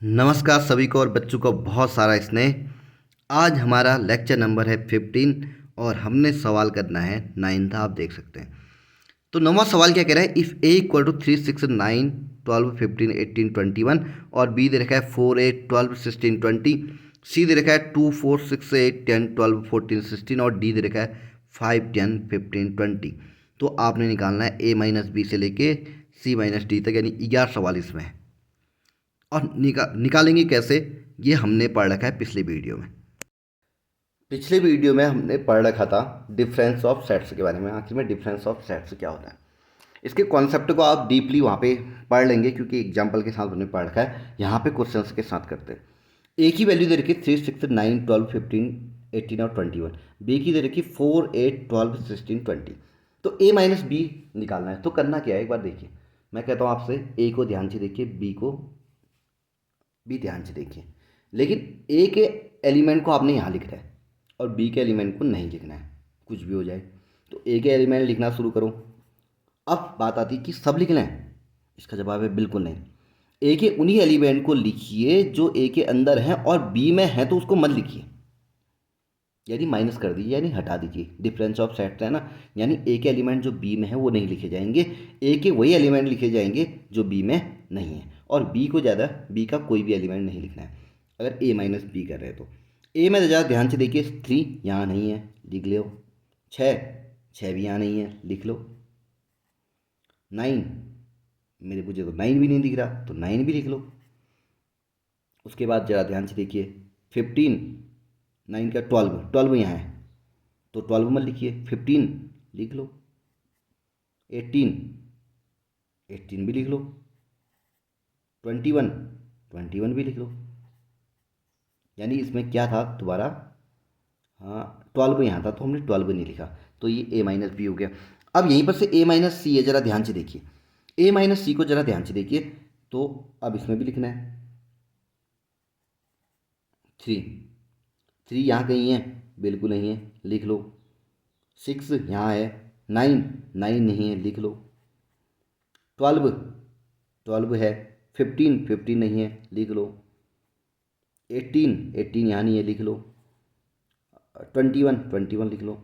नमस्कार सभी को और बच्चों को बहुत सारा स्नेह। आज हमारा लेक्चर नंबर है 15 और हमने सवाल करना है 9 था, आप देख सकते हैं। तो 9वां सवाल क्या कह रहा है, इफ़ ए इक्वल टू 3 6 9 12 15 18 21 और बी दे रखा है 4 8 12 16 20, सी दे रखा है 2 4 6 8 10 12 14 16 और डी दे रखा है 5 10 15 20। तो आपने निकालना है ए माइनस बी से लेके सी माइनस डी तक, यानी 11 सवाल इसमें है। और निकालेंगे कैसे, ये हमने पढ़ रखा है पिछले वीडियो में। पिछले वीडियो में हमने पढ़ रखा था डिफरेंस ऑफ सेट्स के बारे में। आखिर में डिफरेंस ऑफ सेट्स क्या होता है, इसके कॉन्सेप्ट को आप डीपली वहाँ पे पढ़ लेंगे, क्योंकि एग्जाम्पल के साथ हमने पढ़ रखा है। यहाँ पे क्वेश्चंस के साथ करते हैं। ए की वैल्यू दे रखी 3 6 9 12 15 18 और 21। बी की दे रखी 4 8 12 16 20। तो ए माइनस बी निकालना है। तो करना क्या है, एक बार देखिए। मैं कहता हूँ आपसे, ए को ध्यान से देखिए, बी को भी ध्यान से देखिए। लेकिन ए के एलिमेंट को आपने यहाँ लिखना है और बी के एलिमेंट को नहीं लिखना है, कुछ भी हो जाए। तो ए के एलिमेंट लिखना शुरू करो। अब बात आती है कि सब लिखना है। इसका जवाब है बिल्कुल नहीं। ए के उन्हीं एलिमेंट को लिखिए जो ए के अंदर हैं, और बी में है तो उसको मत लिखिए, यानी माइनस कर दीजिए, यानी हटा दीजिए। डिफरेंस ऑफ सेट्स है ना, यानी ए के एलिमेंट जो बी में है वो नहीं लिखे जाएंगे, ए के वही एलिमेंट लिखे जाएंगे जो बी में नहीं है। और बी को ज़्यादा, बी का कोई भी एलिमेंट नहीं लिखना है अगर ए माइनस बी कर रहे हैं तो। ए में ज़्यादा ध्यान से देखिए, 3 यहाँ नहीं है, लिख लो। 6 भी यहाँ नहीं है, लिख लो। 9, मुझे तो 9 भी नहीं दिख रहा, तो 9 भी लिख लो। उसके बाद ज़रा ध्यान से देखिए, 15, 9 का 12 यहाँ है, तो 12 मत लिखिए, 15 लिख लो। 18 भी लिख लो। 21 भी लिख लो। यानी इसमें क्या था दोबारा, हाँ 12 यहाँ था तो हमने 12 नहीं लिखा, तो ये ए माइनस बी हो गया। अब यहीं पर से ए माइनस सी है, ज़रा ध्यान से देखिए। ए माइनस सी को ज़रा ध्यान से देखिए। तो अब इसमें भी लिखना है 3 यहाँ कहीं है, बिल्कुल नहीं है, लिख लो। 6 यहाँ है, 9 नहीं है, लिख लो। 12 है, 15 नहीं है, लिख लो। 18 यहाँ नहीं है, लिख लो। 21 लिख लो।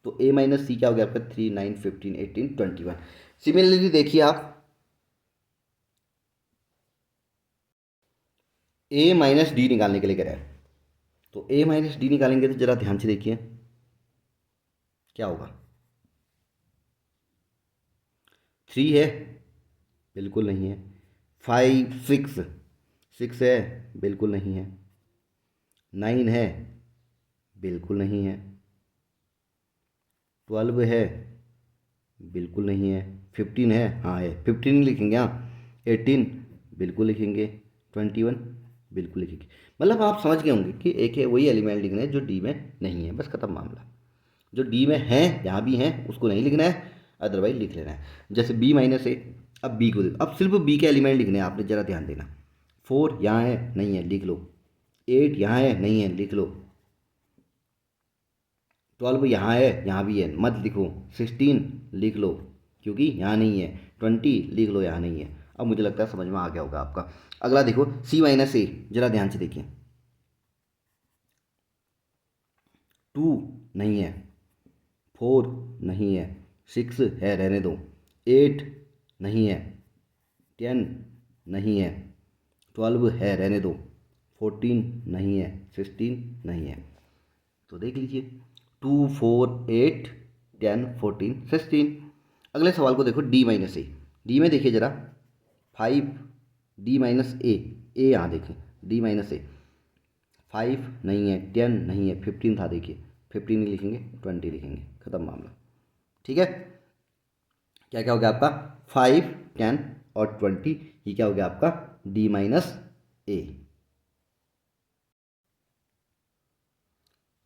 तो ए माइनस सी क्या हो गया आपका, 3 9 15 18 21। सिमिलरली देखिए आप, ए माइनस डी निकालने के लिए कह रहा है। तो ए माइनस डी निकालेंगे तो जरा ध्यान से देखिए क्या होगा। 3 है, बिल्कुल नहीं है। 5 6 है, बिल्कुल नहीं है। 9 है, बिल्कुल नहीं है। 12 है, बिल्कुल नहीं है। 15 है, हाँ है, 15 लिखेंगे। हाँ 18 बिल्कुल लिखेंगे। 21 बिल्कुल लिखेंगे। मतलब आप समझ गए होंगे कि एक है वही एलिमेंट लिखना है जो डी में नहीं है, बस खत्म मामला। जो डी में है, यहाँ भी है, उसको नहीं लिखना है, अदरवाइज लिख लेना है। जैसे बी माइनस ए, अब बी को अब सिर्फ बी के एलिमेंट लिखने हैं आपने, ज़रा ध्यान देना। 4 यहाँ है, नहीं है, लिख लो। 8 यहाँ है, नहीं है, लिख लो। 12 यहाँ है, यहाँ भी है, मत लिखो। 16 लिख लो, क्योंकि यहाँ नहीं है। 20 लिख लो, यहाँ नहीं है। अब मुझे लगता है समझ में आ गया होगा आपका। अगला देखो, सी माइनस ए, जरा ध्यान से देखिए। 2 नहीं है, 4 नहीं है, 6 है, रहने दो। 8 नहीं है, 10 नहीं है, 12 है, रहने दो। 14 नहीं है, 16 नहीं है। तो देख लीजिए, 2 4 8 10 14 16। अगले सवाल को देखो, डी माइनस ए। डी में देखिए ज़रा, 5 डी माइनस ए यहाँ देखें, डी माइनस ए। 5 नहीं है, 10 नहीं है, 15 था, देखिए 15 नहीं लिखेंगे, 20 लिखेंगे, ख़त्म मामला। ठीक है, क्या क्या हो गया आपका, 5 10 और 20, ये क्या हो गया आपका, डी माइनस ए।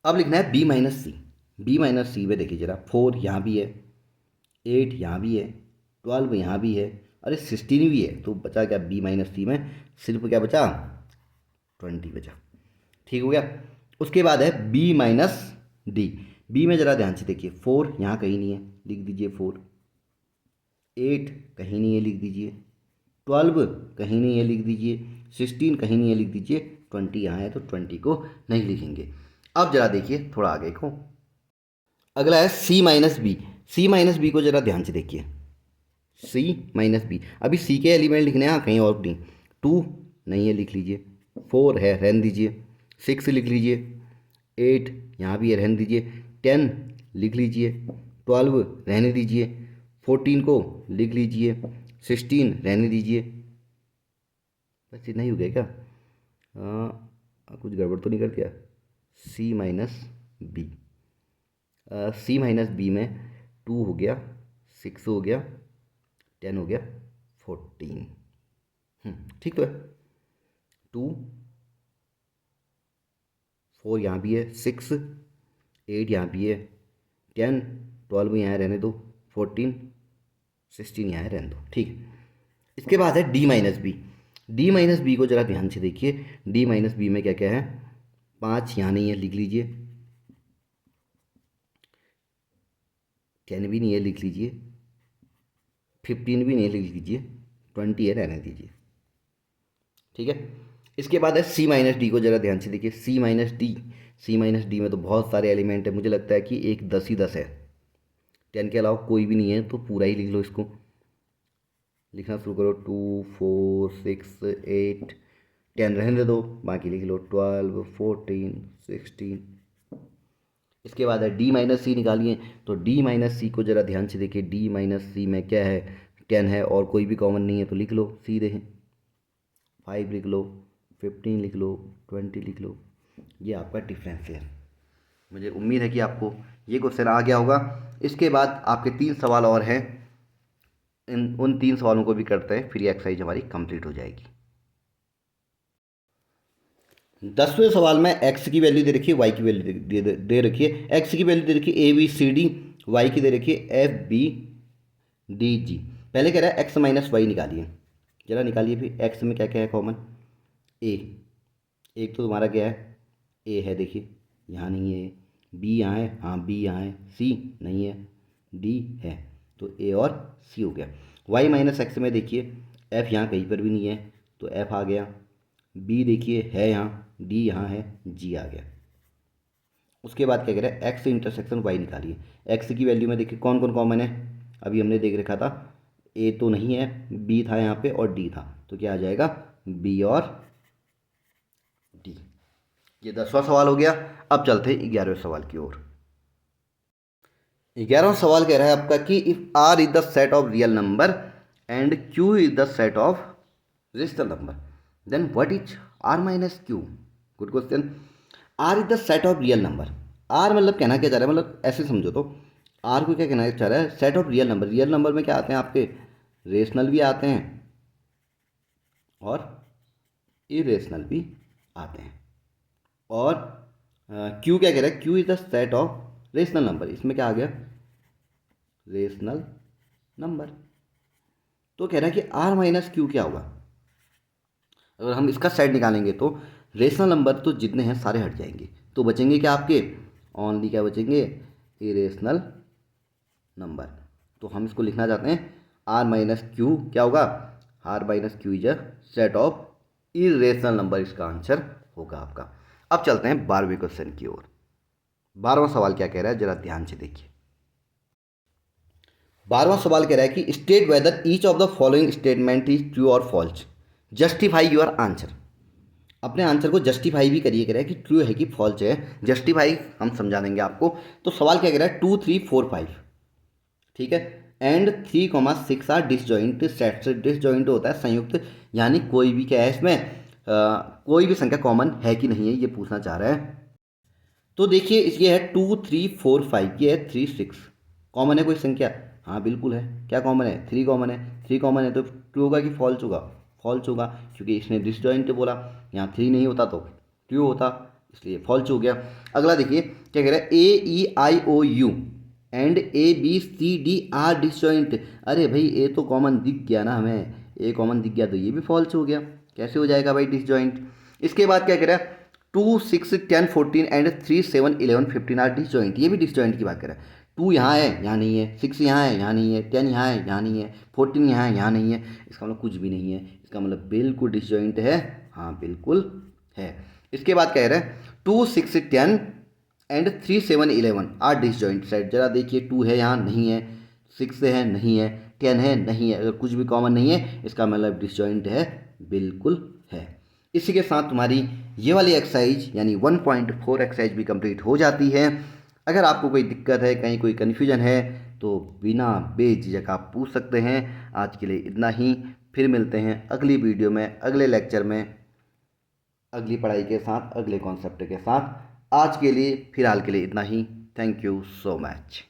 अब लिखना है बी माइनस सी। बी माइनस सी में देखिए जरा, 4 यहाँ भी है, 8 यहाँ भी है, 12 यहाँ भी है, अरे 16 भी है। तो बचा क्या बी माइनस सी में, सिर्फ क्या बचा, 20 बचा। ठीक हो गया। उसके बाद है बी माइनस डी। बी में ज़रा ध्यान से देखिए, 4 यहाँ कहीं नहीं है, लिख दीजिए 4। 8 कहीं नहीं है, लिख दीजिए। 12 कहीं नहीं है, लिख दीजिए। 16 कहीं नहीं है लिख दीजिए, 20 यहाँ है तो 20 को नहीं लिखेंगे। अब जरा देखिए थोड़ा आगे को, अगला है सी माइनस बी। सी माइनस बी को जरा ध्यान से देखिए, सी माइनस बी। अभी सी के एलिमेंट लिखने हैं, हाँ कहीं और नहीं। 2 नहीं है लिख लीजिए, 4 है रहने दीजिए, 6 लिख लीजिए, 8 यहाँ भी है रहने दीजिए, 10 लिख लीजिए, 12 रहने दीजिए, 14 को लिख लीजिए, 16 रहने दीजिए। बस इतना ही हो गया क्या? कुछ गड़बड़ तो नहीं कर दिया? सी माइनस बी, सी माइनस बी में 2 हो गया, 6 हो गया, 10 हो गया, 14। ठीक तो है। 2 4 यहाँ भी है, 6 8 यहाँ भी है, 10 12 यहाँ रहने दो, 14 16 यहाँ रहने दो। ठीक है। इसके बाद है D minus B. D minus B को ज़रा ध्यान से देखिए। डी माइनस बी में क्या क्या है? 5 यहाँ नहीं है लिख लीजिए, 10 भी नहीं है लिख लीजिए, 15 भी नहीं है लिख लीजिए, 20 है रहने दीजिए। ठीक है। इसके बाद है सी माइनस डी को ज़रा ध्यान से देखिए। सी माइनस डी, सी माइनस डी में तो बहुत सारे एलिमेंट है, मुझे लगता है कि एक 10 ही 10 है, 10 के अलावा कोई भी नहीं है, तो पूरा ही लिख लो इसको। लिखना शुरू करो, 2 4 6 8 10 रहने दे दो, बाकी लिख लो 12 14 16। इसके बाद है डी माइनस सी निकालिए, तो डी माइनस सी को ज़रा ध्यान से देखिए। डी माइनस सी में क्या है? 10 है और कोई भी कॉमन नहीं है, तो लिख लो सीधे 5 लिख लो, 15 लिख लो, 20 लिख लो। ये आपका डिफरेंस है। मुझे उम्मीद है कि आपको ये क्वेश्चन आ गया होगा। इसके बाद आपके 3 सवाल और हैं, उन 3 सवालों को भी करते हैं, फिर ये एक्सरसाइज हमारी कंप्लीट हो जाएगी। 10वें सवाल में एक्स की वैल्यू दे रखी है, वाई की वैल्यू दे रखी है। एक्स की वैल्यू दे रखी है ABCD, वाई की दे रखी है FBDG। पहले कह रहा है एक्स माइनस वाई निकालिए, जरा निकालिए। फिर एक्स में क्या क्या है कॉमन? ए, एक तो तुम्हारा क्या है? ए है, देखिए यहाँ नहीं है। बी यहाँ है, हाँ बी यहाँ है। सी नहीं है, डी है, तो ए और सी हो गया। वाई माइनस एक्स में देखिए एफ यहाँ कहीं पर भी नहीं है, तो एफ आ गया। बी देखिए है यहाँ, डी यहाँ है, जी आ गया। उसके बाद क्या कह रहा है? एक्स इंटरसेक्शन वाई निकालिए। एक्स की वैल्यू में देखिए कौन कौन कॉमन है, अभी हमने देख रखा था। ए तो नहीं है, बी था यहाँ पे और डी था, तो क्या आ जाएगा? बी और डी। ये 10वां सवाल हो गया। अब चलते हैं 11वें सवाल की ओर। 11वां सवाल कह रहा है आपका कि if R is the set of real number and Q is the set of rational number, then what is R minus Q? Good question. R is the set of real number. R मतलब कहना क्या चाह रहा है, मतलब ऐसे समझो तो आर को क्या कहना चाह रहा है? Set of real number. Real number में क्या आते हैं आपके? रेशनल भी आते हैं और इरेशनल भी आते हैं। और क्यू क्या कह रहा है? Q is the set of rational number. इसमें क्या आ गया? Rational number. तो कह रहा है कि आर माइनस क्यू क्या होगा? अगर हम इसका सेट निकालेंगे तो रेशनल नंबर तो जितने हैं सारे हट जाएंगे, तो बचेंगे क्या आपके? ओनली क्या बचेंगे? Irrational number. तो हम इसको लिखना चाहते हैं आर माइनस क्यू क्या होगा? R minus Q is a set of irrational number, इसका आंसर होगा आपका। अब चलते हैं 12वें क्वेश्चन की ओर। 12वां सवाल क्या कह रहा है, जरा ध्यान से देखिए। 12वां सवाल कह रहा है कि state whether each of the following statement is true और फॉल्स, जस्टिफाई योर आंसर। अपने आंसर को जस्टिफाई भी करिए, कह रहा है कि ट्रू है कि फॉल्स है। जस्टिफाई हम समझा देंगे आपको। तो सवाल क्या कह रहा है? 2 3 4 5, ठीक है, and 3, 6 are disjoint sets. Disjoint होता है संयुक्त, यानी कोई भी क्या है इसमें कोई भी संख्या कॉमन है कि नहीं है, ये पूछना चाह रहा है। तो देखिए ये है 2 3 4 5, ये है 3 6। कॉमन है कोई संख्या? हाँ बिल्कुल है। क्या कॉमन है? 3 कॉमन है। 3 कॉमन है तो ट्रू होगा कि फॉल्स होगा? फॉल्स होगा, क्योंकि इसने डिसजॉइंट बोला। यहाँ 3 नहीं होता तो ट्रू होता, इसलिए फॉल्स हो गया। अगला देखिए क्या कह रहा है? AEIOU and ABCD are disjoint. अरे भाई ए तो कॉमन दिख गया ना हमें, ए कॉमन दिख गया तो ये भी फॉल्स हो गया। कैसे हो जाएगा भाई डिसजॉइंट? इसके बाद क्या कह रहा है? 2 6 10 14 एंड 3 7 11 15 आर डिसजॉइंट। ये भी डिसजॉइंट की बात कर रहा है। 2 यहाँ है, यहाँ नहीं है, 6 यहाँ है, यहाँ नहीं है, 10 यहाँ है, यहाँ नहीं है, 14 यहाँ है, यहाँ नहीं है, इसका मतलब कुछ भी नहीं है, इसका मतलब बिल्कुल डिसजॉइंट है, हाँ बिल्कुल है। इसके बाद कह रहे हैं 2, 6, 10 एंड 3, 7, 11 आर डिसजॉइंट सेट। जरा देखिए 2 है यहाँ, नहीं है, 6 है, नहीं है, 10 है, नहीं है। अगर कुछ भी कॉमन नहीं है इसका मतलब डिसजॉइंट है, बिल्कुल है। इसी के साथ तुम्हारी ये वाली एक्सरसाइज यानी 1.4 एक्सरसाइज भी कंप्लीट हो जाती है। अगर आपको कोई दिक्कत है, कहीं कोई कन्फ्यूजन है तो बिना बेझिझक आप पूछ सकते हैं। आज के लिए इतना ही, फिर मिलते हैं अगली वीडियो में, अगले लेक्चर में, अगली पढ़ाई के साथ, अगले कॉन्सेप्ट के साथ। आज के लिए, फिलहाल के लिए इतना ही। Thank you so much.